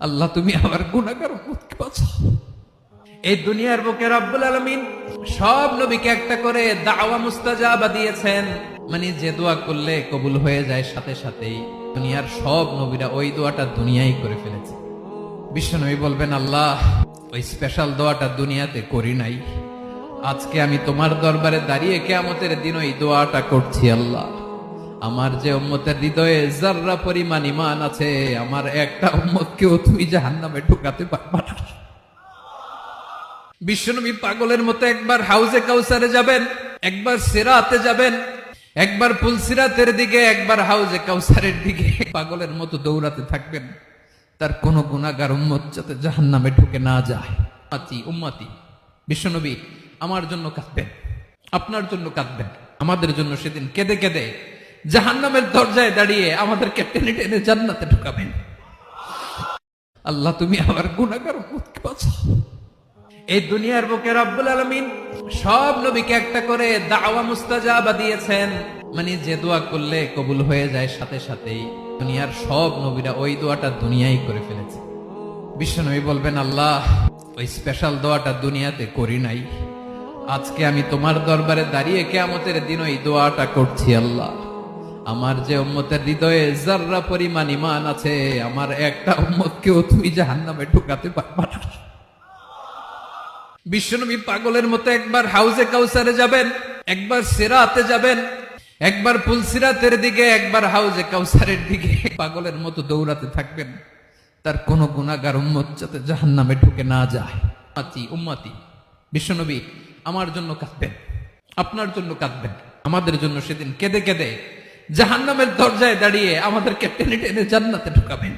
আল্লাহ তুমি আমার গুনাহগার উম্মতকে বাঁচাও। এই দুনিয়ার বুকে রব্বুল আলামিন সব নবীকে একটা করে দাওয়া মুস্তাজাবা দিয়েছেন, মানে যে দোয়া করলে কবুল হয়ে যায় সাথে সাথেই। দুনিয়ার সব নবীরা ওই দোয়াটা দুনিয়ায় করে ফেলেছে। বিশ্বনবী বলবেন, আল্লাহ ওই স্পেশাল দোয়াটা দুনিয়াতে করি নাই, আজকে আমি তোমার দরবারে দাঁড়িয়ে কিয়ামতের দিন ওই দোয়াটা করছি। আল্লাহ আমার যে উম্মতের হৃদয়ে যাররা পরিমাণ ঈমান আছে, আমার একটা উম্মতকেও তুমি জাহান্নামে ঢুকাতে পারবা না। বিশ্বনবী পাগলের মতো একবার হাউজে কাউসারে যাবেন, একবার সিরাতে যাবেন, একবার পুলসিরাতের দিকে, একবার হাউজে কাউসারের দিকে পাগলের মতো দৌড়াতে থাকবেন, তার কোন গুনাহগার উম্মত যাতে জাহান্নামে ঢুকে না যায়। উম্মতি বিশ্বনবী আমার জন্য কাঁদবেন, আপনার জন্য কাঁদবেন, আমাদের জন্য সেদিন কেঁদে কেঁদে জাহান্নামের দরজায় দাঁড়িয়ে আমাদেরকে টেনে টেনে জান্নাতে ঢুকাবেন। আল্লাহ তুমি আমার গুনাহগার উম্মতকে বাঁচাও। এই দুনিয়ার বুকে রব্বুল আলামিন সব নবীকে একটা করে দাওয়া মুস্তাজাবা দিয়েছেন, মানে যে দোয়া করলে কবুল হয়ে যায় সাথে সাথেই। দুনিয়ার সব নবীরা ওই দোয়াটা দুনিয়ায় করে ফেলেছে। বিশ্বনবী বলবেন, আল্লাহ ওই স্পেশাল দোয়াটা দুনিয়াতে করি নাই, আজকে আমি তোমার দরবারে দাঁড়িয়ে কিয়ামতের দিন ওই দোয়াটা করছি। আল্লাহ আমার যে উম্মতের হৃদয়ে যাররা পরিমাণ ঈমান আছে, আমার একটা উম্মতকেও তুমি জাহান্নামে ঢুকাতে পারবা না। বিশ্বনবী পাগলের মতো একবার হাউজে কাউসারে যাবেন, একবার সিরাতে যাবেন, একবার পুলসিরাতের দিকে, একবার হাউজে কাউসারের দিকে পাগলের মতো দৌড়াতে থাকবেন, তার কোন গুনাহগার উম্মত যাতে জাহান্নামে ঢুকে না যায়। উম্মতি বিশ্বনবী আমার জন্য কাঁদবেন, আপনার জন্য কাঁদবেন, আমাদের জন্য সেদিন কেঁদে কেঁদে জাহান্নামের দরজায় দাঁড়িয়ে আমাদেরকে টেনে টেনে জান্নাতে ঢুকাবেন।